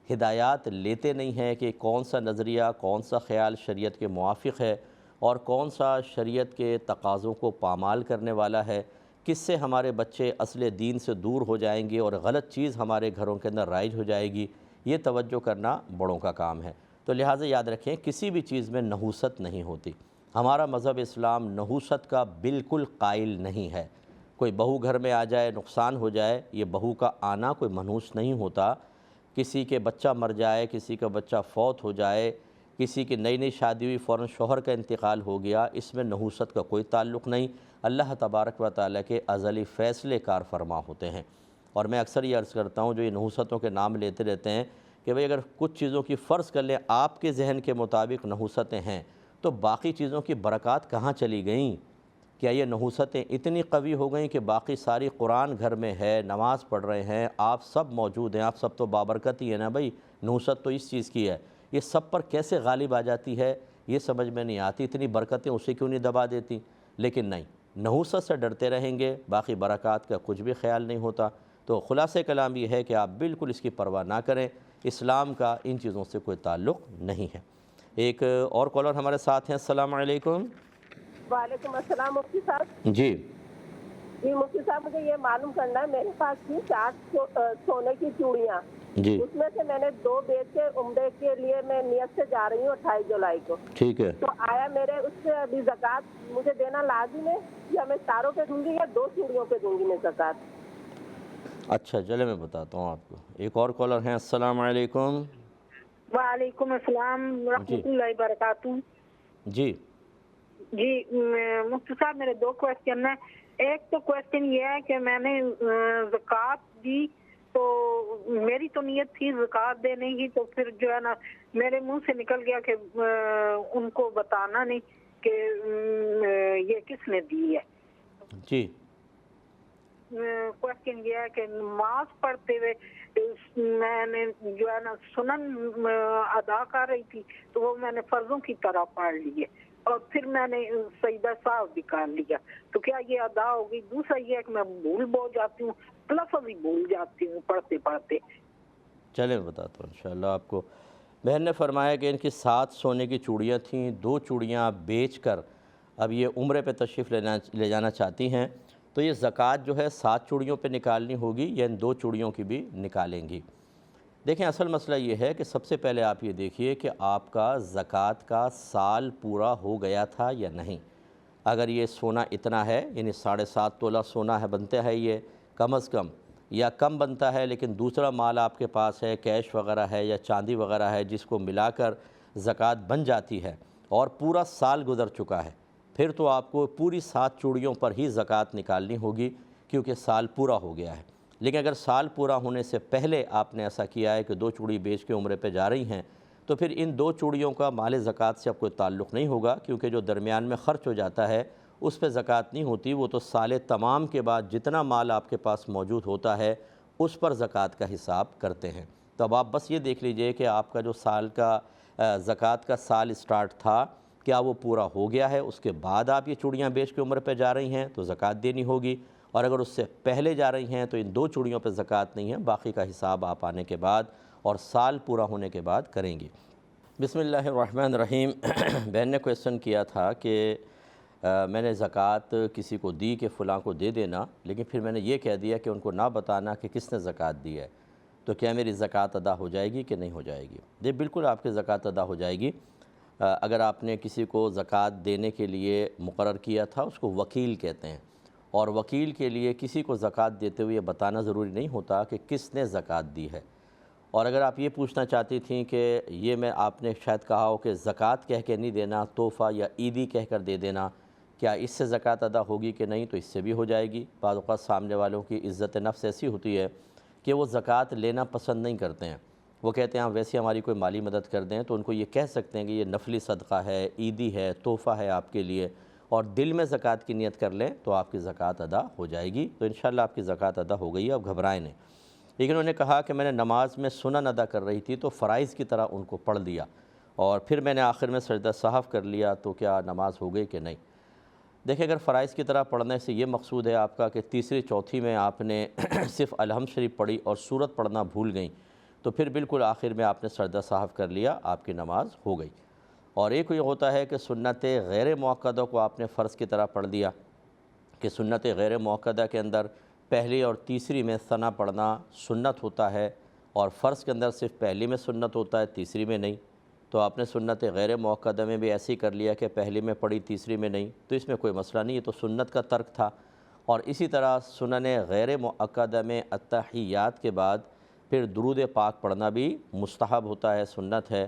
ہدایات لیتے نہیں ہیں کہ کون سا نظریہ، کون سا خیال شریعت کے موافق ہے اور کون سا شریعت کے تقاضوں کو پامال کرنے والا ہے، کس سے ہمارے بچے اصل دین سے دور ہو جائیں گے اور غلط چیز ہمارے گھروں کے اندر رائج ہو جائے گی، یہ توجہ کرنا بڑوں کا کام ہے۔ تو لہٰذا یاد رکھیں کسی بھی چیز میں نحوست نہیں ہوتی، ہمارا مذہب اسلام نحوست کا بالکل قائل نہیں ہے۔ کوئی بہو گھر میں آ جائے نقصان ہو جائے، یہ بہو کا آنا کوئی منحوس نہیں ہوتا۔ کسی کے بچہ مر جائے، کسی کا بچہ فوت ہو جائے، کسی کی نئی شادی ہوئی فوراً شوہر کا انتقال ہو گیا، اس میں نحوست کا کوئی تعلق نہیں، اللہ تبارک و تعالیٰ کے ازلی فیصلے کار فرما ہوتے ہیں۔ اور میں اکثر یہ عرض کرتا ہوں جو یہ نحوستوں کے نام لیتے رہتے ہیں کہ بھئی اگر کچھ چیزوں کی فرض کر لیں آپ کے ذہن کے مطابق نحوستیں ہیں تو باقی چیزوں کی برکات کہاں چلی گئیں؟ کیا یہ نحوستیں اتنی قوی ہو گئیں کہ باقی ساری قرآن گھر میں ہے، نماز پڑھ رہے ہیں، آپ سب موجود ہیں، آپ سب تو بابرکت ہی ہے نا بھئی، نحوست تو اس چیز کی ہے، یہ سب پر کیسے غالب آ جاتی ہے یہ سمجھ میں نہیں آتی، اتنی برکتیں اسے کیوں نہیں دبا دیتی؟ لیکن نہیں، نحوست سے ڈرتے رہیں گے، باقی برکات کا کچھ بھی خیال نہیں ہوتا۔ تو خلاصہ کلام یہ ہے کہ آپ بالکل اس کی پرواہ نہ کریں، اسلام کا ان چیزوں سے کوئی تعلق نہیں ہے۔ ایک اور کالر ہمارے ساتھ ہیں، السلام علیکم۔ وعلیکم السلام مفتی صاحب۔ جی مفتی صاحب مجھے یہ معلوم کرنا ہے، میرے پاس تھی 4 سونے کی چوڑیاں، جی اس میں سے میں نے 2 بیچ کے عمرے کے لیے میں نیت سے جا رہی ہوں 28 جولائی کو، ٹھیک ہے۔ تو آیا میرے اس سے ابھی زکوٰۃ مجھے دینا لازم ہے یا میں ساروں پہ دوں گی یا 2 چوڑیوں پہ دوں گی میں زکوٰۃ؟ اچھا چلے میں بتاتا ہوں آپ کو۔ ایک اور کالر ہیں، السلام علیکم۔ وعلیکم السلام ورحمۃ اللہ وبرکاتہ۔ جی جی مفتی صاحب میرے 2 کویسچن ہیں۔ ایک تو کویسچن یہ ہے کہ میں نے زکوٰۃ دی تو میری تو نیت تھی زکوٰۃ دینے کی، تو پھر جو ہے نا میرے منہ سے نکل گیا کہ ان کو بتانا نہیں کہ یہ کس نے دی ہے۔ جی کویسچن یہ ہے کہ نماز پڑھتے ہوئے میں نے جو ہے نا سنن ادا کر رہی تھی تو وہ میں نے فرضوں کی طرح پڑھ لیے اور پھر میں نے سجدہ سہو بھی کر لیا، تو کیا یہ ادا ہوگی؟ دوسرا یہ ہے کہ میں بھول جاتی ہوں، لفظ ہی بھول جاتی ہوں پڑھتے پڑھتے۔ چلے میں بتاتا ہوں انشاءاللہ آپ کو۔ بہن نے فرمایا کہ ان کی 7 سونے کی چوڑیاں تھیں، 2 چوڑیاں بیچ کر اب یہ عمرے پہ تشریف لے جانا چاہتی ہیں، تو یہ زکوٰۃ جو ہے 7 چوڑیوں پہ نکالنی ہوگی یا ان 2 چوڑیوں کی بھی نکالیں گی؟ دیکھیں اصل مسئلہ یہ ہے کہ سب سے پہلے آپ یہ دیکھیے کہ آپ کا زکوٰۃ کا سال پورا ہو گیا تھا یا نہیں۔ اگر یہ سونا اتنا ہے، یعنی 7.5 تولہ سونا ہے، بنتا ہے یہ کم از کم، یا کم بنتا ہے لیکن دوسرا مال آپ کے پاس ہے، کیش وغیرہ ہے یا چاندی وغیرہ ہے جس کو ملا کر زکوٰۃ بن جاتی ہے اور پورا سال گزر چکا ہے، پھر تو آپ کو پوری 7 چوڑیوں پر ہی زکوٰۃ نکالنی ہوگی کیونکہ سال پورا ہو گیا ہے۔ لیکن اگر سال پورا ہونے سے پہلے آپ نے ایسا کیا ہے کہ 2 چوڑی بیچ کے عمرے پہ جا رہی ہیں تو پھر ان 2 چوڑیوں کا مال زکوٰۃ سے اب کوئی تعلق نہیں ہوگا، کیونکہ جو درمیان میں خرچ ہو جاتا ہے اس پہ زکوٰۃ نہیں ہوتی، وہ تو سال تمام کے بعد جتنا مال آپ کے پاس موجود ہوتا ہے اس پر زکوٰۃ کا حساب کرتے ہیں۔ تو اب آپ بس یہ دیکھ لیجئے کہ آپ کا جو سال کا زکوٰۃ کا سال سٹارٹ تھا کیا وہ پورا ہو گیا ہے، اس کے بعد آپ یہ چوڑیاں بیچ کے عمرے پہ جا رہی ہیں تو زکوٰۃ دینی ہوگی، اور اگر اس سے پہلے جا رہی ہیں تو ان 2 چوڑیوں پہ زکوٰۃ نہیں ہے، باقی کا حساب آپ آنے کے بعد اور سال پورا ہونے کے بعد کریں گی۔ بسم اللہ الرحمن الرحیم۔ بہن نے کویسچن کیا تھا کہ میں نے زکوٰۃ کسی کو دی کہ فلاں کو دے دینا، لیکن پھر میں نے یہ کہہ دیا کہ ان کو نہ بتانا کہ کس نے زکوٰۃ دی ہے، تو کیا میری زکوٰۃ ادا ہو جائے گی کہ نہیں ہو جائے گی؟ جی بالکل آپ کی زکوٰۃ ادا ہو جائے گی۔ اگر آپ نے کسی کو زکوٰۃ دینے کے لیے مقرر کیا تھا، اس کو وکیل کہتے ہیں، اور وکیل کے لیے کسی کو زکوٰۃ دیتے ہوئے یہ بتانا ضروری نہیں ہوتا کہ کس نے زکوٰۃ دی ہے۔ اور اگر آپ یہ پوچھنا چاہتی تھیں کہ یہ میں آپ نے شاید کہا ہو کہ زکوٰۃ کہہ کے نہیں دینا، تحفہ یا عیدی کہہ کر دے دینا، کیا اس سے زکوٰۃ ادا ہوگی کہ نہیں؟ تو اس سے بھی ہو جائے گی۔ بعض اوقات سامنے والوں کی عزت نفس ایسی ہوتی ہے کہ وہ زکوٰۃ لینا پسند نہیں کرتے ہیں، وہ کہتے ہیں ویسے ہماری کوئی مالی مدد کر دیں، تو ان کو یہ کہہ سکتے ہیں کہ یہ نفلی صدقہ ہے، عیدی ہے، تحفہ ہے آپ کے لیے، اور دل میں زکوٰۃ کی نیت کر لیں تو آپ کی زکوٰۃ ادا ہو جائے گی۔ تو انشاءاللہ آپ کی زکوٰۃ ادا ہو گئی ہے، اب گھبرائیں نہیں۔ لیکن انہوں نے کہا کہ میں نے نماز میں سنن ادا کر رہی تھی تو فرائض کی طرح ان کو پڑھ لیا، اور پھر میں نے آخر میں سجدہ سہو کر لیا، تو کیا نماز ہو گئی کہ نہیں؟ دیکھیں، اگر فرائض کی طرح پڑھنے سے یہ مقصود ہے آپ کا کہ تیسری چوتھی میں آپ نے صرف الحمد شریف پڑھی اور سورت پڑھنا بھول گئیں، تو پھر بالکل آخر میں آپ نے سجدہ سہو کر لیا، آپ کی نماز ہو گئی۔ اور ایک یہ ہوتا ہے کہ سنت غیر موقدہ کو آپ نے فرض کی طرح پڑھ دیا، کہ سنت غیر موقدہ کے اندر پہلی اور تیسری میں ثنا پڑھنا سنت ہوتا ہے، اور فرض کے اندر صرف پہلی میں سنت ہوتا ہے، تیسری میں نہیں۔ تو آپ نے سنت غیر موقدہ میں بھی ایسے ہی کر لیا کہ پہلی میں پڑھی، تیسری میں نہیں، تو اس میں کوئی مسئلہ نہیں، یہ تو سنت کا ترک تھا۔ اور اسی طرح سنن غیر موقدہ میں التحیات کے بعد پھر درود پاک پڑھنا بھی مستحب ہوتا ہے، سنت ہے۔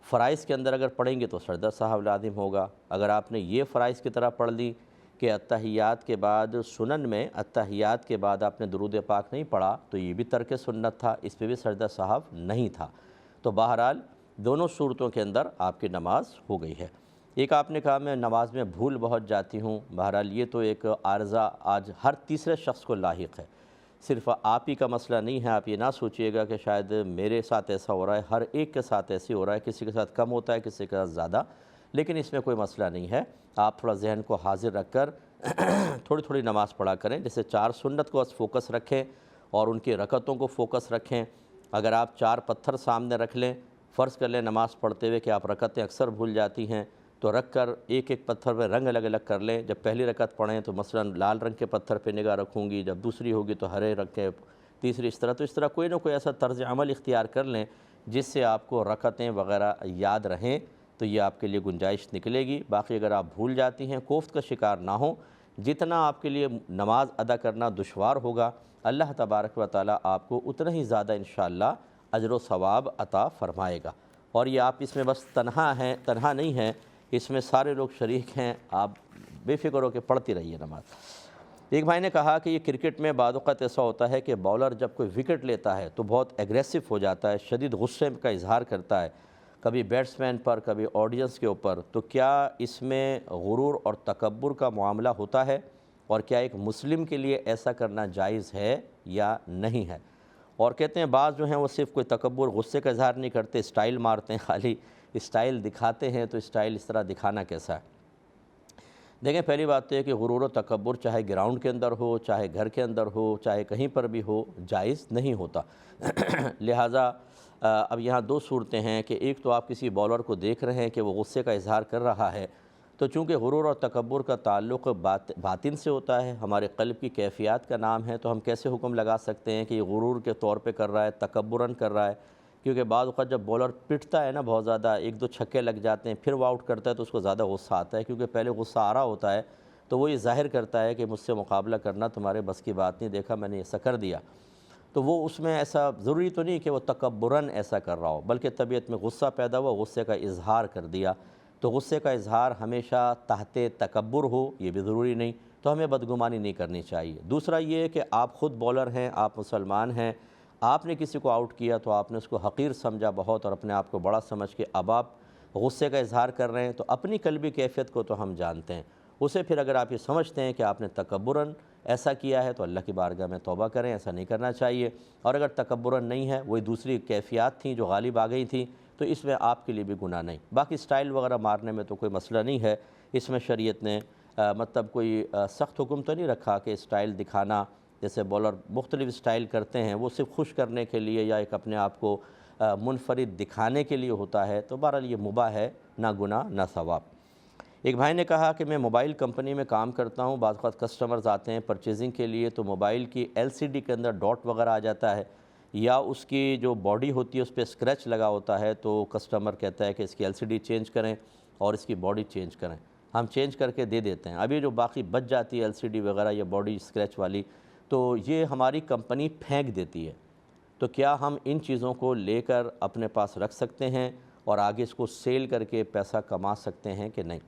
فرائض کے اندر اگر پڑھیں گے تو سجدہ سہو لازم ہوگا۔ اگر آپ نے یہ فرائض کی طرح پڑھ لی کہ التحیات کے بعد سنن میں التحیات کے بعد آپ نے درود پاک نہیں پڑھا، تو یہ بھی ترک سنت تھا، اس پہ بھی سجدہ سہو نہیں تھا۔ تو بہرحال دونوں صورتوں کے اندر آپ کی نماز ہو گئی ہے۔ ایک آپ نے کہا میں نماز میں بھول بہت جاتی ہوں، بہرحال یہ تو ایک عارضہ آج ہر تیسرے شخص کو لاحق ہے، صرف آپ ہی کا مسئلہ نہیں ہے۔ آپ یہ نہ سوچئے گا کہ شاید میرے ساتھ ایسا ہو رہا ہے، ہر ایک کے ساتھ ایسے ہو رہا ہے، کسی کے ساتھ کم ہوتا ہے، کسی کے ساتھ زیادہ، لیکن اس میں کوئی مسئلہ نہیں ہے۔ آپ تھوڑا ذہن کو حاضر رکھ کر تھوڑی تھوڑی نماز پڑھا کریں، جیسے 4 سنت کو فوکس رکھیں اور ان کی رکعتوں کو فوکس رکھیں۔ اگر آپ 4 پتھر سامنے رکھ لیں، فرض کر لیں نماز پڑھتے ہوئے کہ آپ رکعتیں اکثر بھول جاتی ہیں، تو رکھ کر ایک ایک پتھر پہ رنگ الگ الگ کر لیں۔ جب پہلی رکعت پڑھیں تو مثلا لال رنگ کے پتھر پہ نگاہ رکھوں گی، جب دوسری ہوگی تو ہرے رنگ کے، تیسری اس طرح۔ تو اس طرح کوئی نہ کوئی ایسا طرز عمل اختیار کر لیں جس سے آپ کو رکعتیں وغیرہ یاد رہیں، تو یہ آپ کے لیے گنجائش نکلے گی۔ باقی اگر آپ بھول جاتی ہیں، کوفت کا شکار نہ ہوں، جتنا آپ کے لیے نماز ادا کرنا دشوار ہوگا، اللہ تبارک و تعالیٰ آپ کو اتنا ہی زیادہ انشاءاللہ اجر و ثواب عطا فرمائے گا۔ اور یہ آپ اس میں بس تنہا نہیں ہیں، اس میں سارے لوگ شریک ہیں، آپ بے فکر ہو کے پڑھتی رہیے نماز۔ ایک بھائی نے کہا کہ یہ کرکٹ میں بعض اوقات ایسا ہوتا ہے کہ بولر جب کوئی وکٹ لیتا ہے تو بہت ایگریسو ہو جاتا ہے، شدید غصے کا اظہار کرتا ہے، کبھی بیٹسمین پر، کبھی آڈینس کے اوپر۔ تو کیا اس میں غرور اور تکبر کا معاملہ ہوتا ہے، اور کیا ایک مسلم کے لیے ایسا کرنا جائز ہے یا نہیں ہے؟ اور کہتے ہیں بعض جو ہیں وہ صرف کوئی تکبر غصے کا اظہار نہیں کرتے، اسٹائل مارتے ہیں، خالی اسٹائل دکھاتے ہیں۔ تو اسٹائل اس طرح دکھانا کیسا ہے؟ دیکھیں، پہلی بات تو ہے کہ غرور و تکبر چاہے گراؤنڈ کے اندر ہو، چاہے گھر کے اندر ہو، چاہے کہیں پر بھی ہو، جائز نہیں ہوتا۔ لہٰذا اب یہاں 2 صورتیں ہیں کہ ایک تو آپ کسی بولر کو دیکھ رہے ہیں کہ وہ غصے کا اظہار کر رہا ہے، تو چونکہ غرور اور تکبر کا تعلق باطن سے ہوتا ہے، ہمارے قلب کی کیفیات کا نام ہے، تو ہم کیسے حکم لگا سکتے ہیں کہ یہ غرور کے طور پہ کر رہا ہے، تکبراً کر رہا ہے؟ کیونکہ بعض اوقات جب بولر پٹتا ہے نا بہت زیادہ، 1-2 چھکے لگ جاتے ہیں، پھر وہ آؤٹ کرتا ہے تو اس کو زیادہ غصہ آتا ہے، کیونکہ پہلے غصہ آ رہا ہوتا ہے، تو وہ یہ ظاہر کرتا ہے کہ مجھ سے مقابلہ کرنا تمہارے بس کی بات نہیں، دیکھا میں نے ایسا کر دیا۔ تو وہ اس میں ایسا ضروری تو نہیں کہ وہ تکبراً ایسا کر رہا ہو، بلکہ طبیعت میں غصہ پیدا ہوا، غصے کا اظہار کر دیا۔ تو غصے کا اظہار ہمیشہ تحت تکبر ہو، یہ بھی ضروری نہیں، تو ہمیں بدگمانی نہیں کرنی چاہیے۔ دوسرا یہ ہے کہ آپ خود بولر ہیں، آپ مسلمان ہیں، آپ نے کسی کو آؤٹ کیا تو آپ نے اس کو حقیر سمجھا بہت، اور اپنے آپ کو بڑا سمجھ کے اب آپ غصے کا اظہار کر رہے ہیں، تو اپنی قلبی کیفیت کو تو ہم جانتے ہیں۔ اسے پھر اگر آپ یہ سمجھتے ہیں کہ آپ نے تکبراً ایسا کیا ہے تو اللہ کی بارگاہ میں توبہ کریں، ایسا نہیں کرنا چاہیے۔ اور اگر تکبراً نہیں ہے، وہی دوسری کیفیات تھیں جو غالب آ گئی تھیں، تو اس میں آپ کے لیے بھی گناہ نہیں۔ باقی سٹائل وغیرہ مارنے میں تو کوئی مسئلہ نہیں ہے، اس میں شریعت نے مطلب کوئی سخت حکم تو نہیں رکھا کہ سٹائل دکھانا، جیسے بولر مختلف سٹائل کرتے ہیں، وہ صرف خوش کرنے کے لیے یا ایک اپنے آپ کو منفرد دکھانے کے لیے ہوتا ہے، تو بہرحال یہ مباح ہے، نہ گناہ نہ ثواب۔ ایک بھائی نے کہا کہ میں موبائل کمپنی میں کام کرتا ہوں، بعض اوقات کسٹمرز آتے ہیں پرچیزنگ کے لیے، تو موبائل کی LCD کے اندر ڈاٹ وغیرہ آ جاتا ہے، یا اس کی جو باڈی ہوتی ہے اس پہ اسکریچ لگا ہوتا ہے، تو کسٹمر کہتا ہے کہ اس کی LCD چینج کریں اور اس کی باڈی چینج کریں۔ ہم چینج کر کے دے دیتے ہیں، ابھی جو باقی بچ جاتی ہے LCD وغیرہ یا باڈی اسکریچ والی، تو یہ ہماری کمپنی پھینک دیتی ہے۔ تو کیا ہم ان چیزوں کو لے کر اپنے پاس رکھ سکتے ہیں اور آگے اس کو سیل کر کے پیسہ کما سکتے ہیں کہ نہیں؟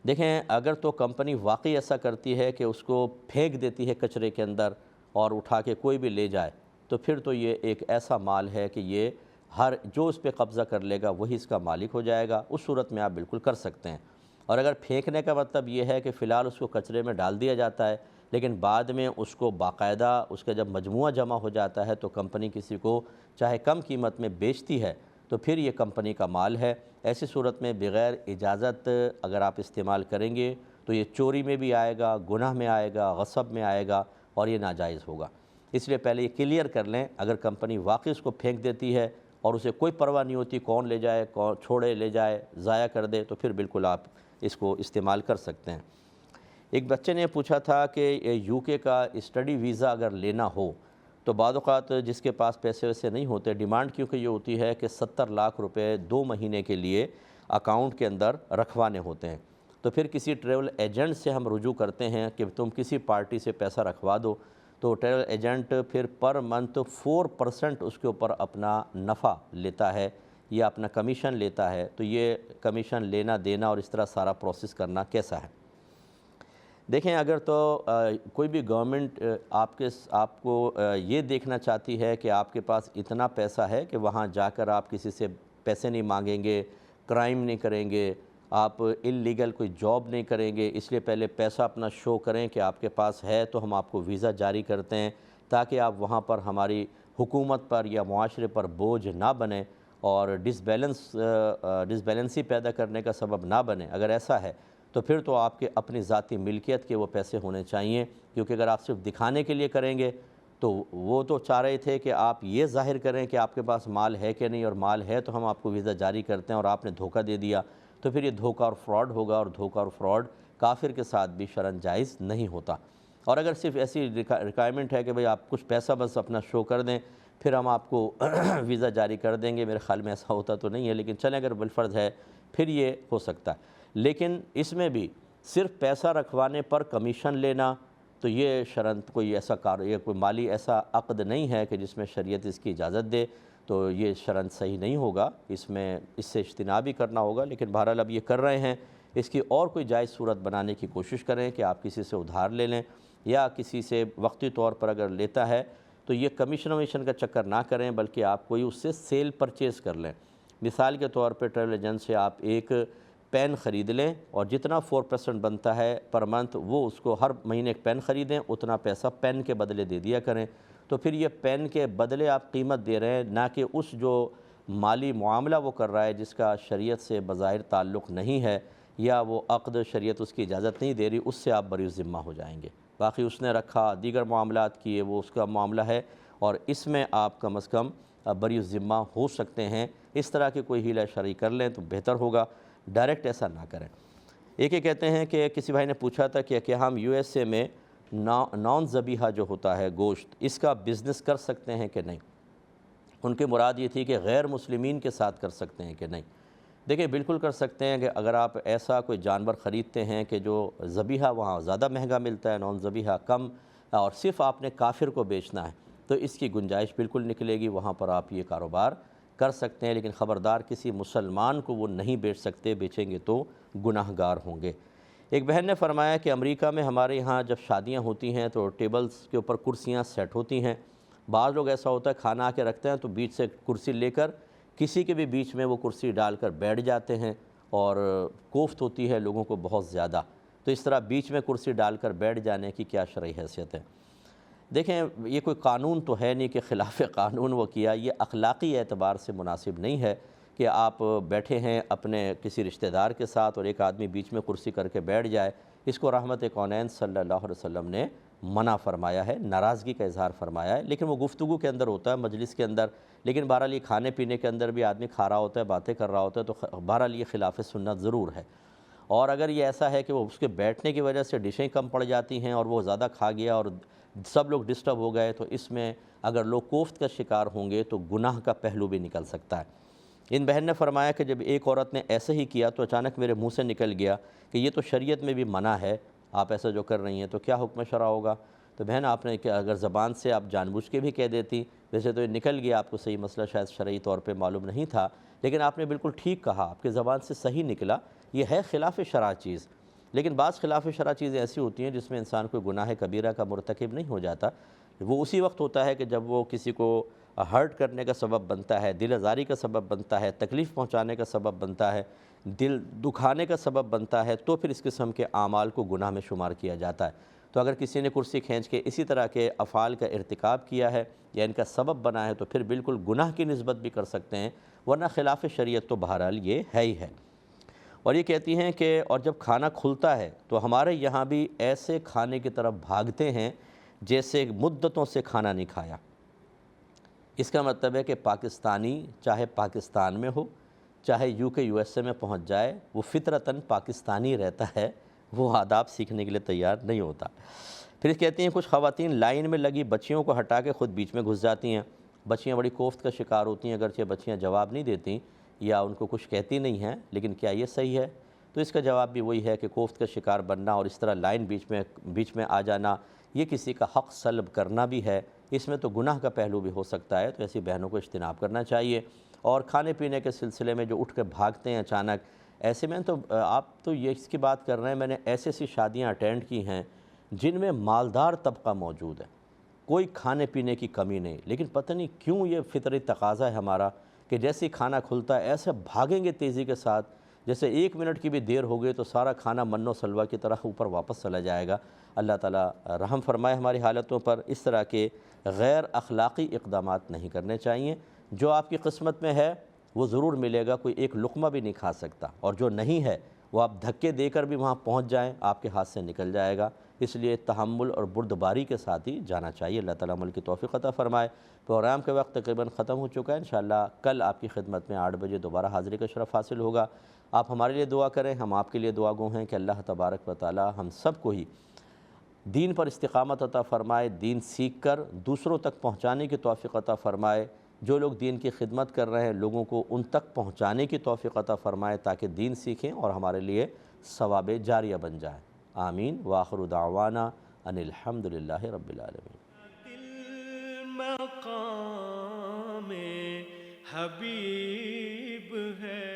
دیکھیں، اگر تو کمپنی واقعی ایسا کرتی ہے کہ اس کو پھینک دیتی ہے کچرے کے اندر اور اٹھا کے کوئی بھی لے جائے، تو پھر تو یہ ایک ایسا مال ہے کہ یہ ہر جو اس پہ قبضہ کر لے گا وہی اس کا مالک ہو جائے گا۔ اس صورت میں آپ بالکل کر سکتے ہیں۔ اور اگر پھینکنے کا مطلب یہ ہے کہ فی الحال اس کو کچرے میں ڈال دیا جاتا ہے، لیکن بعد میں اس کو باقاعدہ اس کا جب مجموعہ جمع ہو جاتا ہے تو کمپنی کسی کو چاہے کم قیمت میں بیچتی ہے تو پھر یہ کمپنی کا مال ہے۔ ایسی صورت میں بغیر اجازت اگر آپ استعمال کریں گے تو یہ چوری میں بھی آئے گا، گناہ میں آئے گا، غصب میں آئے گا، اور یہ ناجائز ہوگا۔ اس لیے پہلے یہ کلیئر کر لیں، اگر کمپنی واقعی اس کو پھینک دیتی ہے اور اسے کوئی پرواہ نہیں ہوتی کون لے جائے، کون چھوڑے لے جائے، ضائع کر دے، تو پھر بالکل آپ اس کو استعمال کر سکتے ہیں۔ ایک بچے نے پوچھا تھا کہ یو کے کا اسٹڈی ویزا اگر لینا ہو تو بعض اوقات جس کے پاس پیسے ویسے نہیں ہوتے، ڈیمانڈ کیونکہ یہ ہوتی ہے کہ 70 لاکھ روپے 2 مہینے کے لیے اکاؤنٹ کے اندر رکھوانے ہوتے ہیں، تو پھر کسی ٹریول ایجنٹ سے ہم رجوع کرتے ہیں کہ تم کسی پارٹی سے پیسہ رکھوا دو، تو ٹریول ایجنٹ پھر پر منتھ 4% اس کے اوپر اپنا نفع لیتا ہے یا اپنا کمیشن لیتا ہے۔ تو یہ کمیشن لینا دینا اور اس طرح سارا پروسیس کرنا کیسا ہے؟ دیکھیں، اگر تو کوئی بھی گورنمنٹ آپ کو یہ دیکھنا چاہتی ہے کہ آپ کے پاس اتنا پیسہ ہے کہ وہاں جا کر آپ کسی سے پیسے نہیں مانگیں گے، کرائم نہیں کریں گے، آپ انلیگل کوئی جاب نہیں کریں گے، اس لیے پہلے پیسہ اپنا شو کریں کہ آپ کے پاس ہے تو ہم آپ کو ویزا جاری کرتے ہیں تاکہ آپ وہاں پر ہماری حکومت پر یا معاشرے پر بوجھ نہ بنیں اور ڈسبیلنسی پیدا کرنے کا سبب نہ بنے۔ اگر ایسا ہے تو پھر تو آپ کے اپنی ذاتی ملکیت کے وہ پیسے ہونے چاہیے، کیونکہ اگر آپ صرف دکھانے کے لیے کریں گے تو وہ تو چاہ رہے تھے کہ آپ یہ ظاہر کریں کہ آپ کے پاس مال ہے کہ نہیں، اور مال ہے تو ہم آپ کو ویزا جاری کرتے ہیں، اور آپ نے دھوکہ دے دیا تو پھر یہ دھوکہ اور فراڈ ہوگا، اور دھوکہ اور فراڈ کافر کے ساتھ بھی شرعاً جائز نہیں ہوتا۔ اور اگر صرف ایسی ریکوائرمنٹ ہے کہ بھئی آپ کچھ پیسہ بس اپنا شو کر دیں پھر ہم آپ کو ویزا جاری کر دیں گے، میرے خیال میں ایسا ہوتا تو نہیں ہے، لیکن چلیں اگر بالفرض ہے پھر یہ ہو سکتا ہے۔ لیکن اس میں بھی صرف پیسہ رکھوانے پر کمیشن لینا تو یہ شرعاً کوئی ایسا یہ کوئی مالی ایسا عقد نہیں ہے کہ جس میں شریعت اس کی اجازت دے، تو یہ شرعاً صحیح نہیں ہوگا، اس سے اجتناب بھی کرنا ہوگا۔ لیکن بہرحال اب یہ کر رہے ہیں، اس کی اور کوئی جائز صورت بنانے کی کوشش کریں کہ آپ کسی سے ادھار لے لیں یا کسی سے وقتی طور پر اگر لیتا ہے تو یہ کمیشن ومیشن کا چکر نہ کریں، بلکہ آپ کوئی اس سے سیل پرچیز کر لیں۔ مثال کے طور پہ ٹریول ایجنٹ سے آپ ایک پین خرید لیں اور جتنا 4% بنتا ہے پر منتھ وہ اس کو ہر مہینے ایک پین خریدیں، اتنا پیسہ پین کے بدلے دے دیا کریں، تو پھر یہ پین کے بدلے آپ قیمت دے رہے ہیں، نہ کہ اس جو مالی معاملہ وہ کر رہا ہے جس کا شریعت سے بظاہر تعلق نہیں ہے یا وہ عقد شریعت اس کی اجازت نہیں دے رہی، اس سے آپ بری ذمہ ہو جائیں گے۔ باقی اس نے رکھا دیگر معاملات کیے وہ اس کا معاملہ ہے، اور اس میں آپ کم از کم بری ذمہ ہو سکتے ہیں۔ اس طرح کی کوئی حیلہ شرعی کر لیں تو بہتر ہوگا، ڈائریکٹ ایسا نہ کریں۔ ایک یہ کہتے ہیں کہ کسی بھائی نے پوچھا تھا کہ کیا ہم USA میں نان ذبیحہ جو ہوتا ہے گوشت، اس کا بزنس کر سکتے ہیں کہ نہیں؟ ان کی مراد یہ تھی کہ غیر مسلمین کے ساتھ کر سکتے ہیں کہ نہیں۔ دیکھیں، بالکل کر سکتے ہیں کہ اگر آپ ایسا کوئی جانور خریدتے ہیں کہ جو ذبیحہ وہاں زیادہ مہنگا ملتا ہے، نان ذبیحہ کم، اور صرف آپ نے کافر کو بیچنا ہے تو اس کی گنجائش بالکل نکلے گی، وہاں پر آپ یہ کاروبار کر سکتے ہیں، لیکن خبردار کسی مسلمان کو وہ نہیں بیچ سکتے، بیچیں گے تو گناہ گار ہوں گے۔ ایک بہن نے فرمایا کہ امریکہ میں ہمارے یہاں جب شادیاں ہوتی ہیں تو ٹیبلز کے اوپر کرسیاں سیٹ ہوتی ہیں، بعض لوگ ایسا ہوتا ہے کھانا آ کے رکھتے ہیں تو بیچ سے کرسی لے کر کسی کے بھی بیچ میں وہ کرسی ڈال کر بیٹھ جاتے ہیں، اور کوفت ہوتی ہے لوگوں کو بہت زیادہ، تو اس طرح بیچ میں کرسی ڈال کر بیٹھ جانے کی کیا شرعی حیثیت ہے؟ دیکھیں، یہ کوئی قانون تو ہے نہیں کہ خلاف قانون وہ کیا، یہ اخلاقی اعتبار سے مناسب نہیں ہے کہ آپ بیٹھے ہیں اپنے کسی رشتہ دار کے ساتھ اور ایک آدمی بیچ میں کرسی کر کے بیٹھ جائے۔ اس کو رحمت کونین صلی اللہ علیہ وسلم نے منع فرمایا ہے، ناراضگی کا اظہار فرمایا ہے، لیکن وہ گفتگو کے اندر ہوتا ہے، مجلس کے اندر، لیکن بہرحال یہ کھانے پینے کے اندر بھی آدمی کھا رہا ہوتا ہے، باتیں کر رہا ہوتا ہے، تو بہرحال یہ خلاف سنت ضرور ہے۔ اور اگر یہ ایسا ہے کہ وہ اس کے بیٹھنے کی وجہ سے ڈشیں کم پڑ جاتی ہیں اور وہ زیادہ کھا گیا اور سب لوگ ڈسٹرب ہو گئے، تو اس میں اگر لوگ کوفت کا شکار ہوں گے تو گناہ کا پہلو بھی نکل سکتا ہے۔ ان بہن نے فرمایا کہ جب ایک عورت نے ایسے ہی کیا تو اچانک میرے منہ سے نکل گیا کہ یہ تو شریعت میں بھی منع ہے، آپ ایسا جو کر رہی ہیں، تو کیا حکم شرع ہوگا؟ تو بہن، آپ نے کہ اگر زبان سے آپ جان بوجھ کے بھی کہہ دیتی، ویسے تو یہ نکل گیا، آپ کو صحیح مسئلہ شاید شرعی طور پہ معلوم نہیں تھا، لیکن آپ نے بالکل ٹھیک کہا، آپ کے زبان سے صحیح نکلا، یہ ہے خلاف شرع چیز۔ لیکن بعض خلاف شرع چیزیں ایسی ہوتی ہیں جس میں انسان کوئی گناہ کبیرہ کا مرتکب نہیں ہو جاتا، وہ اسی وقت ہوتا ہے کہ جب وہ کسی کو ہرٹ کرنے کا سبب بنتا ہے، دل آزاری کا سبب بنتا ہے، تکلیف پہنچانے کا سبب بنتا ہے، دل دکھانے کا سبب بنتا ہے، تو پھر اس قسم کے اعمال کو گناہ میں شمار کیا جاتا ہے۔ تو اگر کسی نے کرسی کھینچ کے اسی طرح کے افعال کا ارتکاب کیا ہے یا ان کا سبب بنا ہے تو پھر بالکل گناہ کی نسبت بھی کر سکتے ہیں، ورنہ خلاف شریعت تو بہرحال یہ ہے ہی ہے۔ اور یہ کہتی ہیں کہ اور جب کھانا کھلتا ہے تو ہمارے یہاں بھی ایسے کھانے کی طرف بھاگتے ہیں جیسے مدتوں سے کھانا نہیں کھایا۔ اس کا مطلب ہے کہ پاکستانی چاہے پاکستان میں ہو، چاہے UK USA میں پہنچ جائے، وہ فطرتاً پاکستانی رہتا ہے، وہ آداب سیکھنے کے لیے تیار نہیں ہوتا۔ پھر کہتی ہیں کچھ خواتین لائن میں لگی بچیوں کو ہٹا کے خود بیچ میں گھس جاتی ہیں۔ بچیاں بڑی کوفت کا شکار ہوتی ہیں، اگرچہ بچیاں جواب نہیں دیتی یا ان کو کچھ کہتی نہیں ہیں، لیکن کیا یہ صحیح ہے؟ تو اس کا جواب بھی وہی ہے کہ کوفت کا شکار بننا اور اس طرح لائن بیچ میں آ جانا، یہ کسی کا حق سلب کرنا بھی ہے، اس میں تو گناہ کا پہلو بھی ہو سکتا ہے، تو ایسی بہنوں کو اجتناب کرنا چاہیے۔ اور کھانے پینے کے سلسلے میں جو اٹھ کے بھاگتے ہیں اچانک، ایسے میں تو آپ تو یہ اس کی بات کر رہے ہیں، میں نے ایسی شادیاں اٹینڈ کی ہیں جن میں مالدار طبقہ موجود ہے، کوئی کھانے پینے کی کمی نہیں، لیکن پتہ نہیں کیوں یہ فطری تقاضا ہے ہمارا کہ جیسے ہی کھانا کھلتا ہے ایسے بھاگیں گے تیزی کے ساتھ، جیسے 1 منٹ کی بھی دیر ہو گئی تو سارا کھانا من و سلوہ کی طرح اوپر واپس چلا جائے گا۔ اللہ تعالیٰ رحم فرمائے ہماری حالتوں پر۔ اس طرح کے غیر اخلاقی اقدامات نہیں کرنے چاہیے۔ جو آپ کی قسمت میں ہے وہ ضرور ملے گا، کوئی ایک لقمہ بھی نہیں کھا سکتا، اور جو نہیں ہے وہ آپ دھکے دے کر بھی وہاں پہنچ جائیں آپ کے ہاتھ سے نکل جائے گا۔ اس لیے تحمل اور بردباری کے ساتھ ہی جانا چاہیے۔ اللہ تعالیٰ عمل کی توفیق عطا فرمائے۔ پروگرام کے وقت تقریباً ختم ہو چکا ہے، انشاءاللہ کل آپ کی خدمت میں 8 بجے دوبارہ حاضری کا شرف حاصل ہوگا۔ آپ ہمارے لیے دعا کریں، ہم آپ کے لیے دعا گو ہیں کہ اللہ تبارک و تعالیٰ ہم سب کو ہی دین پر استقامت عطا فرمائے، دین سیکھ کر دوسروں تک پہنچانے کی توفیق عطا فرمائے۔ جو لوگ دین کی خدمت کر رہے ہیں لوگوں کو ان تک پہنچانے کی توفیق عطا فرمائے تاکہ دین سیکھیں اور ہمارے لیے ثواب جاریہ بن جائیں۔ آمین۔ وآخر دعوانا ان الحمدللہ رب العالمین۔ دل مقام حبیب ہے۔